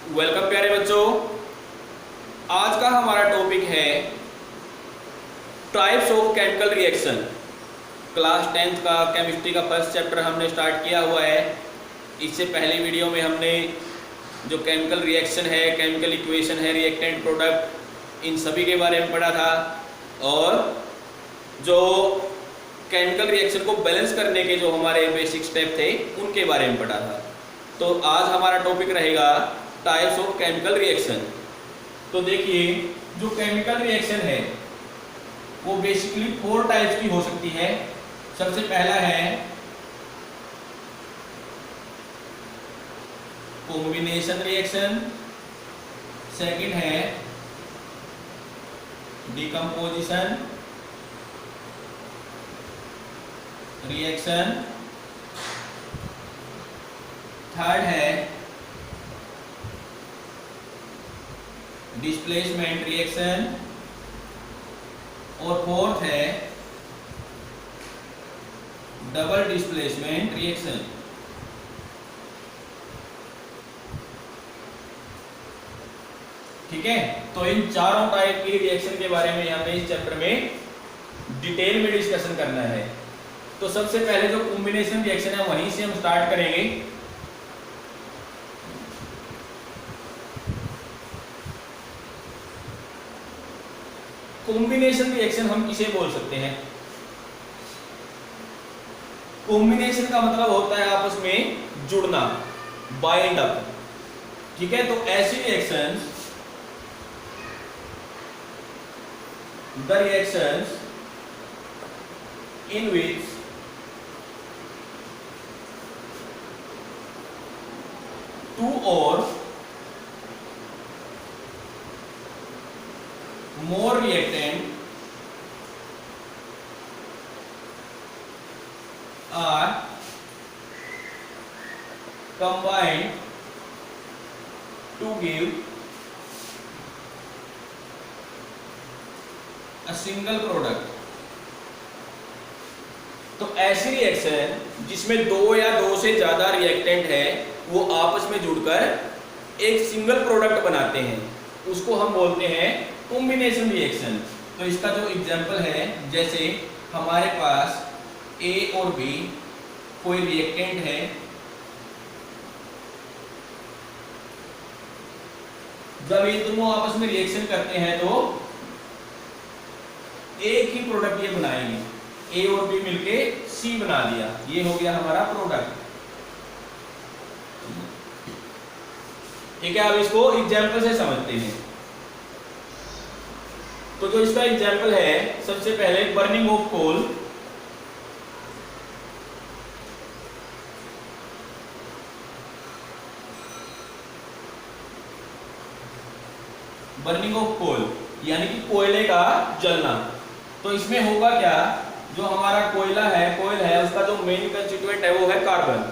Welcome प्यारे बच्चों। आज का हमारा टॉपिक है types of chemical reaction. Class 10th का केमिस्ट्री का फर्स्ट चैप्टर हमने स्टार्ट किया हुआ है। इससे पहले वीडियो में हमने जो केमिकल रिएक्शन है, केमिकल इक्वेशन है, रिएक्टेंट प्रोडक्ट, इन सभी के बारे में पढ़ा था और जो केमिकल रिएक्शन को बैलेंस करने के जो हमारे बेसिक स्टेप थे उनके बारे में पढ़ा था। तो आज हमारा टॉपिक रहेगा टाइप्स ऑफ केमिकल रिएक्शन। तो देखिए, जो केमिकल रिएक्शन है वो बेसिकली 4 टाइप्स की हो सकती है। सबसे पहला है कॉम्बिनेशन रिएक्शन, सेकंड है डिकम्पोजिशन रिएक्शन, थर्ड है डिस्प्लेसमेंट रिएक्शन और फोर्थ है डबल डिस्प्लेसमेंट रिएक्शन। ठीक है, तो इन चारों टाइप की रिएक्शन के बारे में हमने इस चैप्टर में डिटेल में डिस्कशन करना है। तो सबसे पहले जो कॉम्बिनेशन रिएक्शन है वहीं से हम स्टार्ट करेंगे। कॉम्बिनेशन रिएक्शन हम किसे बोल सकते हैं? कॉम्बिनेशन का मतलब होता है आपस में जुड़ना, बाइंड अप। ठीक है, तो ऐसी reactions, the reactions in which two or more reactant are combined to give a single product। तो ऐसी रिएक्शन जिसमें दो या दो से ज्यादा रिएक्टेंट है वो आपस में जुड़कर एक सिंगल प्रोडक्ट बनाते हैं, उसको हम बोलते हैं कॉम्बिनेशन रिएक्शन। तो इसका जो एग्जांपल है, जैसे हमारे पास ए और बी कोई रिएक्टेंट है, जब ये दोनों आपस में रिएक्शन करते हैं तो एक ही प्रोडक्ट ये बनाएंगे। ए और बी मिलके सी बना दिया, ये हो गया हमारा प्रोडक्ट। ठीक है, अब इसको एग्जांपल से समझते हैं। तो जो इसका एग्जांपल है, सबसे पहले burning of coal. Burning of coal यानी कि कोयले का जलना। तो इसमें होगा क्या, जो हमारा कोयला है, कोयल है, उसका जो मेन कंस्टिट्यूएंट है वो है कार्बन।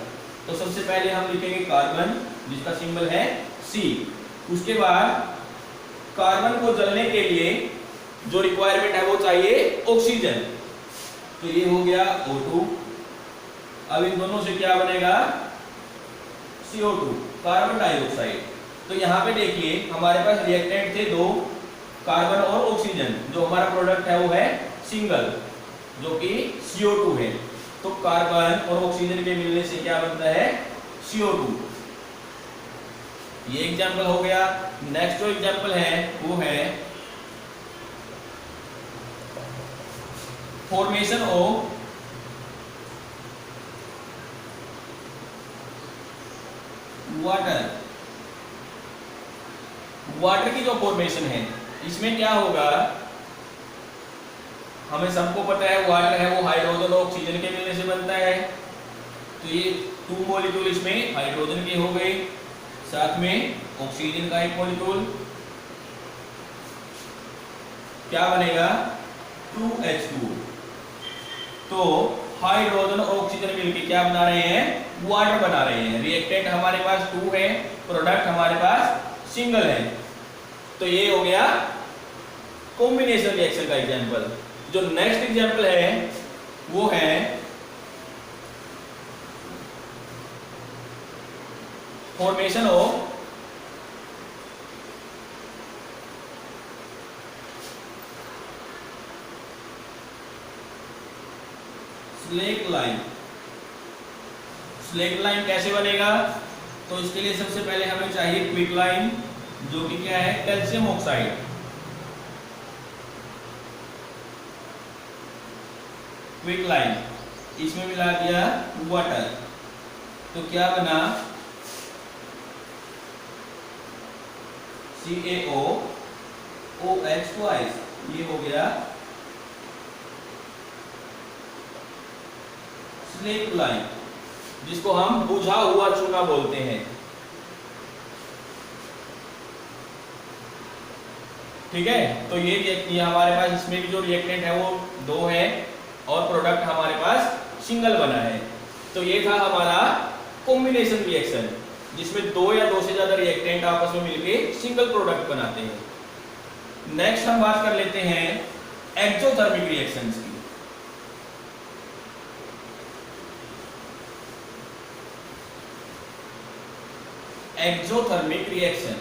तो सबसे पहले हम लिखेंगे कार्बन, जिसका सिंबल है C। उसके बाद कार्बन को जलने के लिए जो रिक्वायरमेंट है वो चाहिए ऑक्सीजन। तो ये हो गया O2। अब इन दोनों से क्या बनेगा? CO2, carbon dioxide. तो यहाँ पे देखिए, हमारे पास रिएक्टेंट थे दो, कार्बन और ऑक्सीजन। जो हमारा प्रोडक्ट है वो है सिंगल, जो कि CO2 है। तो कार्बन और ऑक्सीजन के मिलने से क्या बनता है? CO2। ये एग्जांपल हो गया। नेक्स्ट जो एग्जांपल है वो है फॉर्मेशन ऑफ वाटर। वाटर की जो फॉर्मेशन है, इसमें क्या होगा, हमें सबको पता है वाटर है वो हाइड्रोजन और ऑक्सीजन के मिलने से बनता है। तो ये 2 मॉलिक्यूल इसमें हाइड्रोजन के हो गए, साथ में ऑक्सीजन का एक मॉलिक्यूल, क्या बनेगा? 2H2। तो हाइड्रोजन और ऑक्सीजन मिलकर क्या बना रहे हैं? वाटर बना रहे हैं। रिएक्टेंट हमारे पास 2 है, प्रोडक्ट हमारे पास सिंगल है। तो ये हो गया कॉम्बिनेशन रिएक्शन का एग्जांपल। जो नेक्स्ट एग्जांपल है वो है formation of slack lime. Slack lime कैसे बनेगा? तो इसके लिए सबसे पहले हमें चाहिए क्विक लाइम, जो कि क्या है, कैल्शियम ऑक्साइड। क्विक लाइम, इसमें मिला दिया वाटर, तो क्या बना, CaOOH ट्वाइस, ये हो गया स्लेक लाइम, जिसको हम बुझा हुआ चूना बोलते हैं। ठीक है, तो ये हमारे पास इसमें भी जो रिएक्टेंट है वो 2 है और प्रोडक्ट हमारे पास सिंगल बना है। तो ये था हमारा कॉम्बिनेशन रिएक्शन, जिसमें 2 या 2 से ज्यादा रिएक्टेंट आपस में मिलके सिंगल प्रोडक्ट बनाते हैं। नेक्स्ट हम बात कर लेते हैं एक्सोथर्मिक रिएक्शंस की। एक्सोथर्मिक रिएक्शन,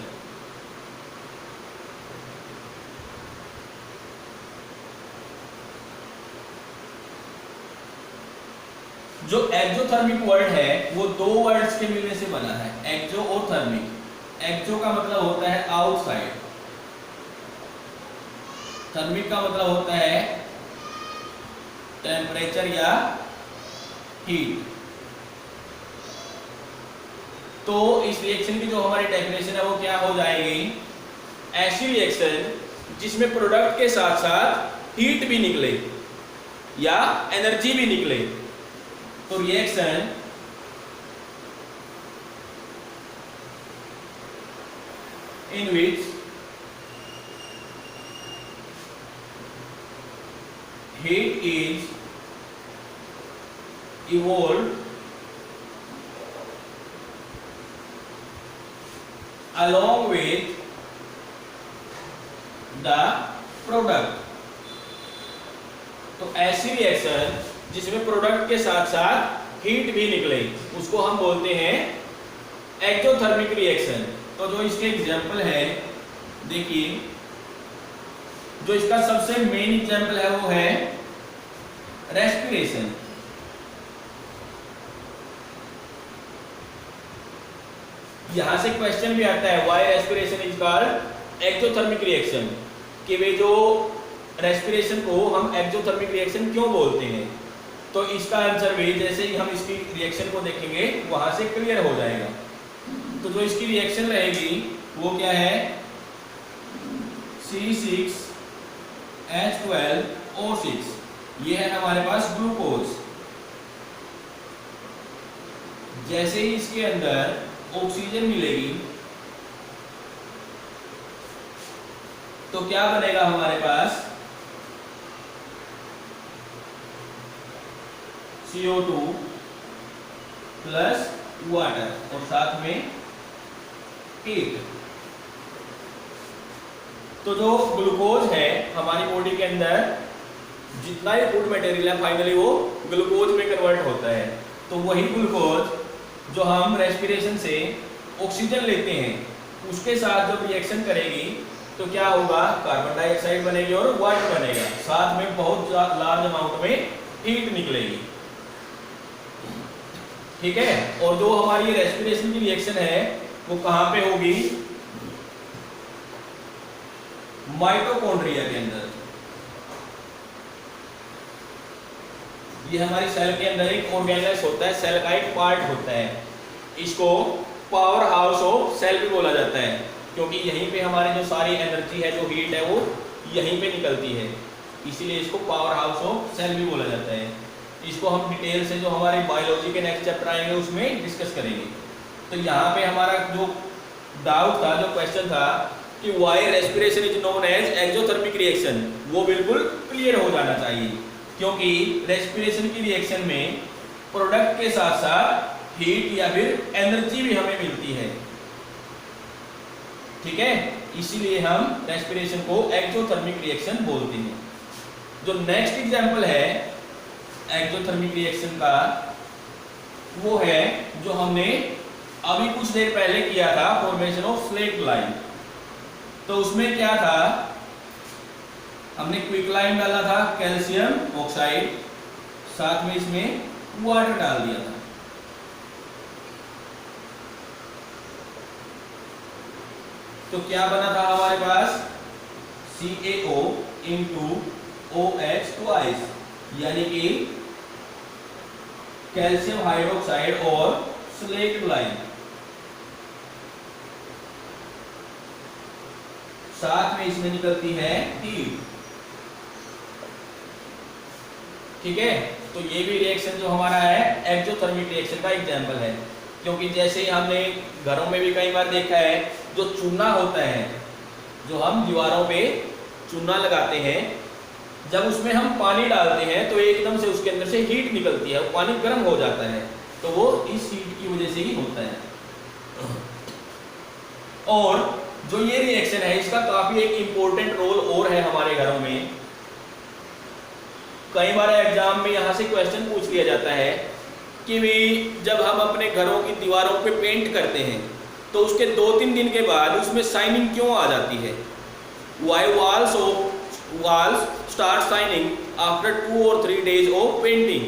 जो एक्सोथर्मिक वर्ड है वो 2 वर्ड्स के मिलने से बना है, एक्सो और थर्मिक। एक्सो का मतलब होता है आउटसाइड, थर्मिक का मतलब होता है टेम्परेचर या हीट। तो इस रिएक्शन की जो हमारी डेफिनेशन है वो क्या हो जाएगी, ऐसी रिएक्शन जिसमें प्रोडक्ट के साथ साथ हीट भी निकले या एनर्जी भी निकले। तो reaction in which heat is evolved along with the product। तो ऐसी रिएक्शन जिसमें प्रोडक्ट के साथ साथ हीट भी निकले उसको हम बोलते हैं एक्सोथर्मिक रिएक्शन। तो जो इसके एग्जांपल है, देखिए, जो इसका सबसे मेन एग्जांपल है वो है रेस्पिरेशन। यहां से क्वेश्चन भी आता है, why respiration is called exothermic reaction, कि वे जो रेस्पिरेशन को हम एक्सोथर्मिक रिएक्शन क्यों बोलते हैं। तो इसका आंसर भी जैसे ही हम इसकी रिएक्शन को देखेंगे वहां से क्लियर हो जाएगा। तो जो इसकी रिएक्शन रहेगी वो क्या है, C6H12O6, ये है हमारे पास ग्लूकोज। जैसे ही इसके अंदर ऑक्सीजन मिलेगी तो क्या बनेगा हमारे पास, CO2 प्लस वाटर और साथ में हीट। तो जो ग्लूकोज है हमारी बॉडी के अंदर जितना ही फूड मटेरियल है फाइनली वो ग्लूकोज में कन्वर्ट होता है। तो वही ग्लूकोज जो हम रेस्पिरेशन से ऑक्सीजन लेते हैं उसके साथ जब रिएक्शन करेगी तो क्या होगा, कार्बन डाइऑक्साइड बनेगी और वाटर बनेगा, साथ में बहुत लार्ज अमाउंट में हीट निकलेगी। ठीक है, और जो हमारी रेस्पिरेशन की रिएक्शन है वो कहां पे होगी, माइटोकॉन्ड्रिया के अंदर। ये हमारी सेल के अंदर एक ऑर्गेनेल्स होता है, सेल का एक पार्ट होता है। इसको पावर हाउस ऑफ सेल भी बोला जाता है, क्योंकि यहीं पे हमारी जो सारी एनर्जी है, जो हीट है, वो यहीं पे निकलती है, इसीलिए इसको पावर हाउस ऑफ सेल भी बोला जाता है। इसको हम डिटेल से जो हमारे बायोलॉजी के नेक्स्ट चैप्टर आएंगे उसमें डिस्कस करेंगे। तो यहाँ पे हमारा जो डाउट था, जो क्वेश्चन था कि why respiration is known as exothermic reaction, वो बिल्कुल क्लियर हो जाना चाहिए, क्योंकि रेस्पिरेशन की रिएक्शन में प्रोडक्ट के साथ साथ हीट या फिर एनर्जी भी हमें मिलती है। ठीक है, इसीलिए हम रेस्पिरेशन को एक्सोथर्मिक रिएक्शन बोलते हैं। जो नेक्स्ट एग्जांपल है एक्सोथर्मिक रिएक्शन का, वो है जो हमने अभी कुछ देर पहले किया था, फॉर्मेशन ऑफ स्लेक लाइम। तो उसमें क्या था, हमने क्विक लाइम डाला था कैल्शियम ऑक्साइड, साथ में इसमें वाटर डाल दिया था। तो क्या बना था हमारे पास CaO इंटू OH ट्वाइस, यानी कि कैल्शियम हाइड्रोक्साइड और स्लेट लाइन। साथ में इसमें निकलती है हीट। ठीक है, तो ये भी रिएक्शन जो हमारा है एक्सोथर्मिक रिएक्शन का एग्जांपल है, क्योंकि जैसे ही हमने घरों में भी कई बार देखा है, जो चूना होता है, जो हम दीवारों पे चूना लगाते हैं, जब उसमें हम पानी डालते हैं तो एकदम से उसके अंदर से हीट निकलती है, पानी गर्म हो जाता है, तो वो इस हीट की वजह से ही होता है। और जो ये रिएक्शन है इसका काफी एक इंपॉर्टेंट रोल और है हमारे घरों में। कई बार एग्जाम में यहाँ से क्वेश्चन पूछ लिया जाता है कि जब हम अपने घरों की दीवारों पे पेंट करते हैं तो उसके 2-3 दिन के बाद उसमें शाइनिंग क्यों आ जाती है? Why walls start shining after 2 or 3 days of painting?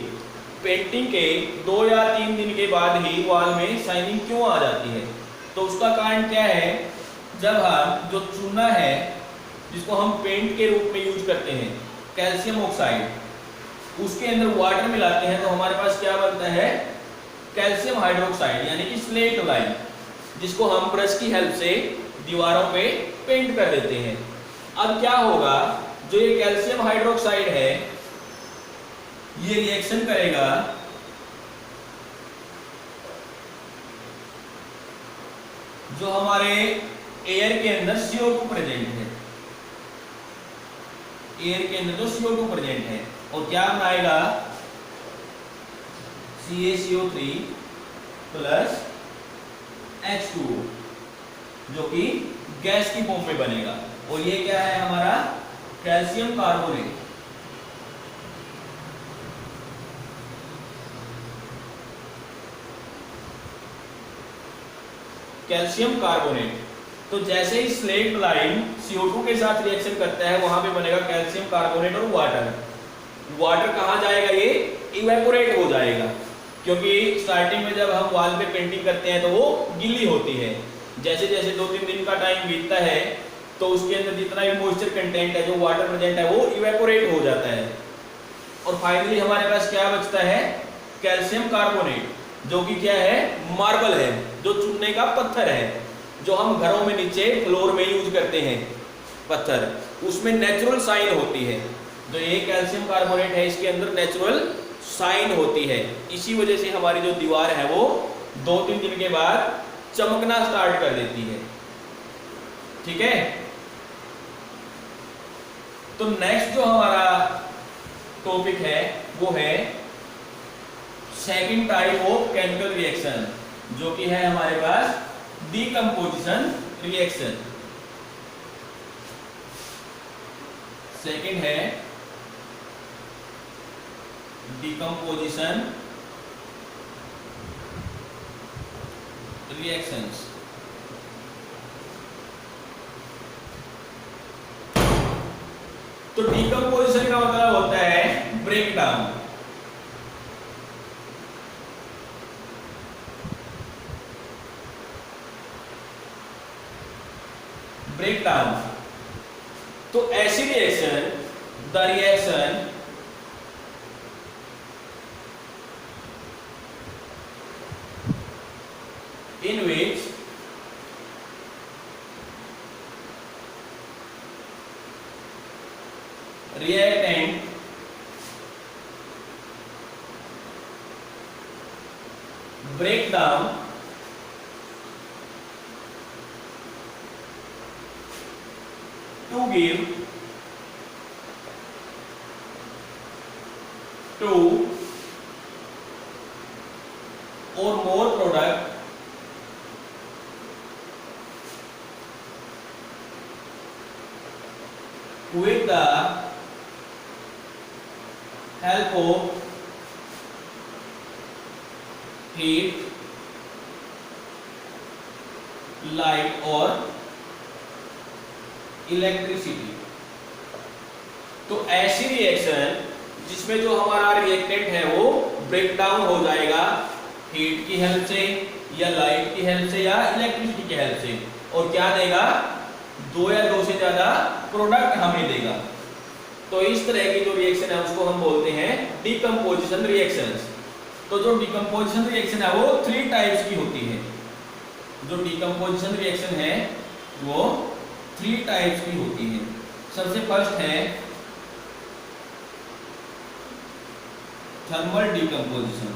Painting के 2 या 3 दिन के बाद ही वॉल में शाइनिंग क्यों आ जाती है? तो उसका कारण क्या है? जब हम जो चूना है जिसको हम पेंट के रूप में यूज करते हैं, कैल्शियम ऑक्साइड, उसके अंदर वाटर मिलाते हैं तो हमारे पास क्या बनता है? कैल्शियम हाइड्रोक्साइड, यानी कि स्लेट लाइन, जिसको हम ब्रश की हेल्प से दीवारों पे पेंट कर देते हैं। अब क्या होगा, जो ये कैल्शियम हाइड्रोक्साइड है ये रिएक्शन करेगा जो हमारे एयर के अंदर CO2 प्रेजेंट है, एयर के अंदर जो CO2 प्रेजेंट है, और क्या बनाएगा? CaCO3 प्लस H2O, जो कि गैस की फॉर्म में बनेगा। और ये क्या है हमारा? Calcium carbonate. Calcium carbonate. तो जैसे ही स्लेट लाइन CO2 के साथ रिएक्शन करता है वहां पे बनेगा कैल्शियम कार्बोनेट और वाटर। वाटर कहां जाएगा? ये इवेपोरेट हो जाएगा, क्योंकि स्टार्टिंग में जब हम वॉल पे पेंटिंग करते हैं तो वो गीली होती है। जैसे जैसे 2-3 दिन का टाइम बीतता है तो उसके अंदर जितना भी मॉइस्चर कंटेंट है, जो वाटर प्रेजेंट है, वो इवेपोरेट हो जाता है। और फाइनली हमारे पास क्या बचता है? कैल्शियम कार्बोनेट, जो कि क्या है? मार्बल है, जो चूने का पत्थर है, जो हम घरों में नीचे फ्लोर में यूज करते हैं पत्थर, उसमें नेचुरल साइन होती है। जो ये कैल्शियम कार्बोनेट है इसके अंदर नेचुरल साइन होती है। इसी वजह से हमारी जो दीवार है वो 2-3 दिन के बाद चमकना स्टार्ट कर देती है। ठीक है, तो नेक्स्ट जो हमारा टॉपिक है वो है second type of chemical reaction, जो कि है हमारे पास डीकंपोजिशन रिएक्शन। सेकंड है डीकंपोजिशन रिएक्शंस। तो डीकंपोजिशन का मतलब होता है ब्रेक डाउन। ब्रेक डाउन तो ऐसी reaction, the reaction in which reactant break down to give two or more product with the help of heat, light or electricity. तो ऐसी रिएक्शन जिसमें जो हमारा रिएक्टेंट है वो ब्रेक डाउन हो जाएगा हीट की हेल्प से या लाइट की हेल्प से या इलेक्ट्रिसिटी की हेल्प से, और क्या देगा, दो या दो से ज्यादा प्रोडक्ट हमें देगा। तो इस तरह की जो रिएक्शन है उसको हम बोलते हैं डिकम्पोजिशन रिएक्शंस। तो जो डिकम्पोजिशन रिएक्शन है वो 3 टाइप्स की होती है। जो डिकम्पोजिशन रिएक्शन है वो 3 टाइप्स की होती है। सबसे फर्स्ट है थर्मल डिकम्पोजिशन,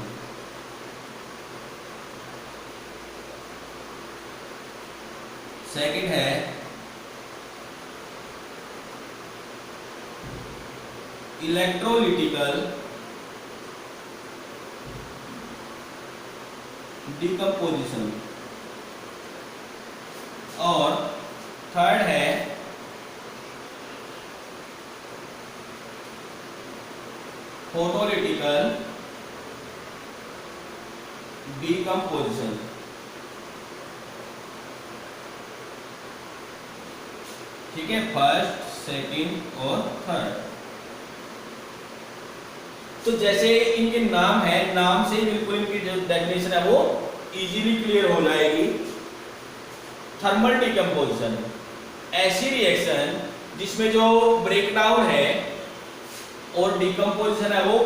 सेकंड है इलेक्ट्रोलिटिकल डिकम्पोजिशन, और थर्ड है फोटोलिटिकल डिकम्पोजिशन। ठीक है, फर्स्ट, सेकंड और थर्ड। तो जैसे इनके नाम है, नाम से बिल्कुल इनकी जो डेफिनेशन है वो इजीली क्लियर हो जाएगी। थर्मल डिकम्पोजिशन ऐसी रिएक्शन जिसमें जो ब्रेकडाउन है और डिकम्पोजिशन है वो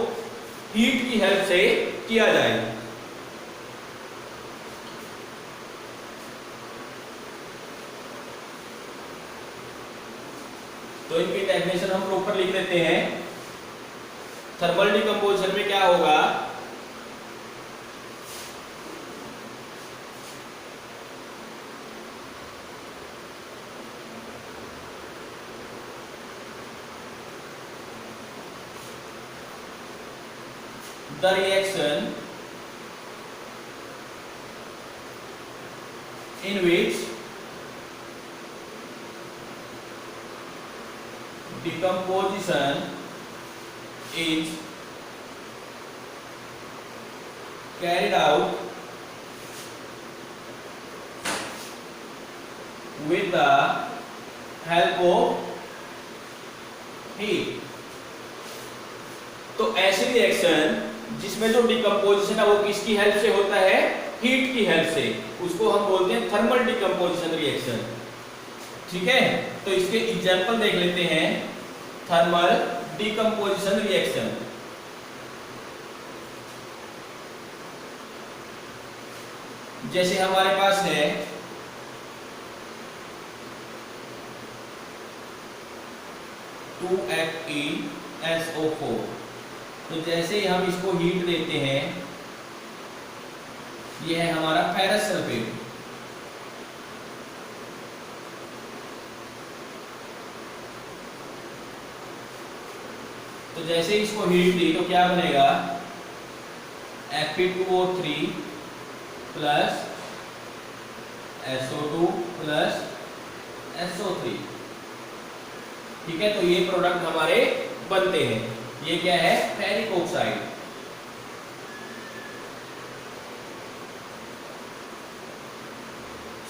हीट की हेल्प से किया जाएगा। तो इनकी डेफिनेशन हम ऊपर लिख देते हैं। थर्मल डिकम्पोजिशन में क्या होगा, the reaction in which decomposition is carried out with the help of heat। तो ऐसी रिएक्शन जिसमें जो डिकम्पोजिशन है वो किसकी हेल्प से होता है, हीट की हेल्प से, उसको हम बोलते हैं थर्मल डिकम्पोजिशन रिएक्शन। ठीक है, तो इसके एग्जांपल देख लेते हैं। थर्मल डिकम्पोजिशन रिएक्शन, जैसे हमारे पास है (2FeSO4), तो जैसे ही हम इसको हीट देते हैं, यह है हमारा फेरस सल्फेट। तो जैसे इसको हीट दी तो क्या बनेगा, Fe2O3 plus SO2 plus SO3। ठीक है, तो ये प्रोडक्ट हमारे बनते हैं। ये क्या है, ferric oxide.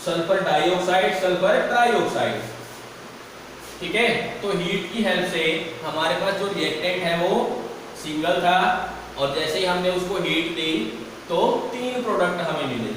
Sulphur dioxide, sulphur trioxide. ठीक है, तो हीट की हेल्प से हमारे पास जो रिएक्टेंट है वो सिंगल था, और जैसे ही हमने उसको हीट दी तो 3 प्रोडक्ट हमें मिले।